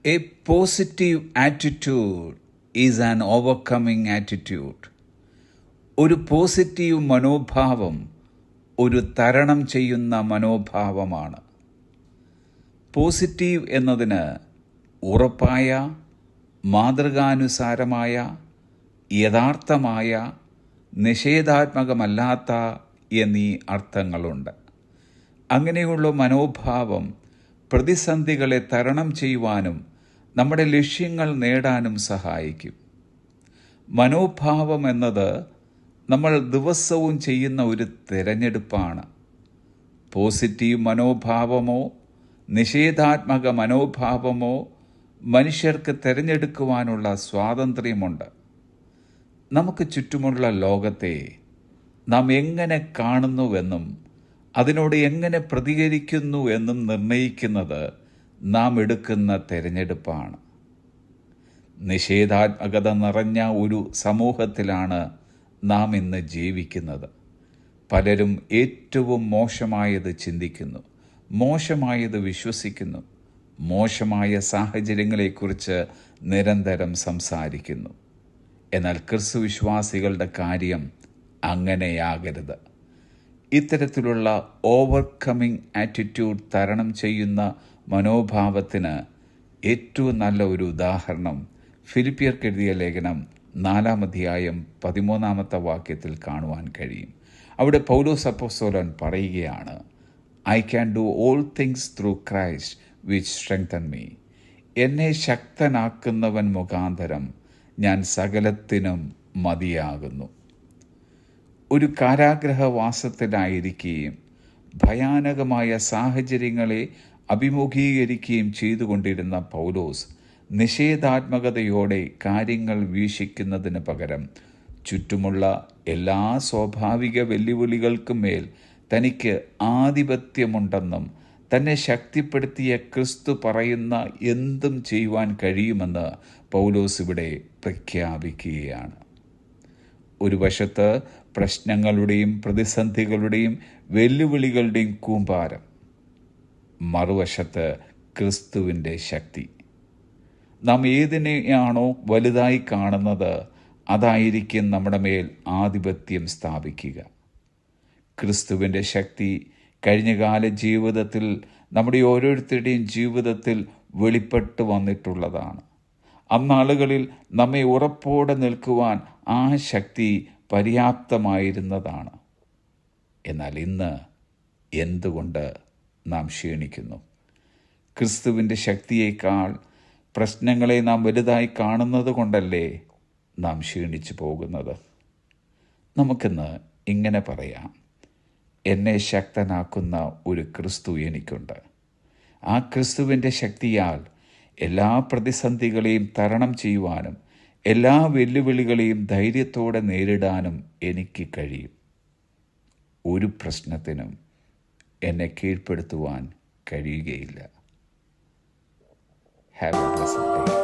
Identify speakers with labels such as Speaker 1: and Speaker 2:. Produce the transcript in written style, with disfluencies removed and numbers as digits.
Speaker 1: A positive attitude is an overcoming attitude. ഒരു positive മനോഭാവം ഒരു തരണം ചെയ്യുന്ന മനോഭാവമാണ്. പോസിറ്റീവ് എന്നതിന് ഉറപ്പായ, മാതൃകാനുസാരമായ, യഥാർത്ഥമായ, നിഷേധാത്മകമല്ലാത്ത എന്നീ അർത്ഥങ്ങളുണ്ട്. അങ്ങനെയുള്ള മനോഭാവം പ്രതിസന്ധികളെ തരണം ചെയ്യുവാനും നമ്മുടെ ലക്ഷ്യങ്ങൾ നേടാനും സഹായിക്കും. മനോഭാവം എന്നത് നമ്മൾ ദിവസവും ചെയ്യുന്ന ഒരു തിരഞ്ഞെടുപ്പാണ്. പോസിറ്റീവ് മനോഭാവമോ നിഷേധാത്മക മനോഭാവമോ മനുഷ്യർക്ക് തിരഞ്ഞെടുക്കുവാനുള്ള സ്വാതന്ത്ര്യമുണ്ട്. നമുക്ക് ചുറ്റുമുള്ള ലോകത്തെ നാം എങ്ങനെ കാണുന്നുവെന്നും അതിനോട് എങ്ങനെ പ്രതികരിക്കുന്നു എന്നും നിർണയിക്കുന്നത് നാം എടുക്കുന്ന തിരഞ്ഞെടുപ്പാണ്. നിഷേധാത്മകത നിറഞ്ഞ ഒരു സമൂഹത്തിലാണ് നാം ഇന്ന് ജീവിക്കുന്നത്. പലരും ഏറ്റവും മോശമായത് ചിന്തിക്കുന്നു, മോശമായത് വിശ്വസിക്കുന്നു, മോശമായ സാഹചര്യങ്ങളെക്കുറിച്ച് നിരന്തരം സംസാരിക്കുന്നു. എന്നാൽ ക്രിസ്തുവിശ്വാസികളുടെ കാര്യം അങ്ങനെയാകരുത്. ഇത്തരത്തിലുള്ള ഓവർകമ്മിങ് ആറ്റിറ്റ്യൂഡ് തരണം ചെയ്യുന്ന മനോഭാവത്തിന് ഏറ്റവും നല്ല ഒരു ഉദാഹരണം ഫിലിപ്പിയർക്ക് എഴുതിയ ലേഖനം 4-ാം അധ്യായം 13-ാമത്തെ വാക്യത്തിൽ കാണുവാൻ കഴിയും. അവിടെ പൗലോസ് അപ്പോസ്തലൻ പറയുകയാണ്, I can do all things through Christ which strengthen me. എന്നെ ശക്തനാക്കുന്നവൻ മുഖാന്തരം ഞാൻ സകലത്തിനും മതിയാകുന്നു. ഒരു കാരാഗ്രഹവാസത്തിലായിരിക്കുകയും ഭയാനകമായ സാഹചര്യങ്ങളെ അഭിമുഖീകരിക്കുകയും ചെയ്തുകൊണ്ടിരുന്ന പൗലോസ് നിഷേധാത്മകതയോടെ കാര്യങ്ങൾ വീക്ഷിക്കുന്നതിന് പകരം ചുറ്റുമുള്ള എല്ലാ സ്വാഭാവിക വെല്ലുവിളികൾക്കും മേൽ തനിക്ക് ആധിപത്യമുണ്ടെന്നും തന്നെ ശക്തിപ്പെടുത്തിയ ക്രിസ്തു പറയുന്ന എന്തും ചെയ്യുവാൻ കഴിയുമെന്ന് പൗലോസ് ഇവിടെ പ്രഖ്യാപിക്കുകയാണ്. ഒരു വശത്ത് പ്രശ്നങ്ങളുടെയും പ്രതിസന്ധികളുടെയും വെല്ലുവിളികളുടെയും കൂമ്പാരം, മറുവശത്ത് ക്രിസ്തുവിൻ്റെ ശക്തി. നാം ഏതിനെയാണോ വലുതായി കാണുന്നത് അതായിരിക്കും നമ്മുടെ മേൽ ആധിപത്യം സ്ഥാപിക്കുക. ക്രിസ്തുവിൻ്റെ ശക്തി കഴിഞ്ഞകാല ജീവിതത്തിൽ നമ്മുടെ ഓരോരുത്തരുടെയും ജീവിതത്തിൽ വെളിപ്പെട്ടു വന്നിട്ടുള്ളതാണ്. അന്നാളുകളിൽ നമ്മെ ഉറപ്പോടെ നിൽക്കുവാൻ ആ ശക്തി പര്യാപ്തമായിരുന്നതാണ്. എന്നാൽ ഇന്ന് എന്തുകൊണ്ട് നാം ക്ഷീണിക്കുന്നു? ക്രിസ്തുവിൻ്റെ ശക്തിയേക്കാൾ പ്രശ്നങ്ങളെ നാം വലുതായി കാണുന്നത് കൊണ്ടല്ലേ നാം ക്ഷീണിച്ചു പോകുന്നത്? നമുക്കിന്ന് ഇങ്ങനെ പറയാം, എന്നെ ശക്തനാക്കുന്ന ഒരു ക്രിസ്തു എനിക്കുണ്ട്. ആ ക്രിസ്തുവിൻ്റെ ശക്തിയാൽ എല്ലാ പ്രതിസന്ധികളെയും തരണം ചെയ്യുവാനും എല്ലാ വെല്ലുവിളികളെയും ധൈര്യത്തോടെ നേരിടാനും എനിക്ക് കഴിയും. ഒരു പ്രശ്നത്തിനും എന്നെ കീഴ്പ്പെടുത്തുവാൻ കഴിയുകയില്ല. Have A blessed day.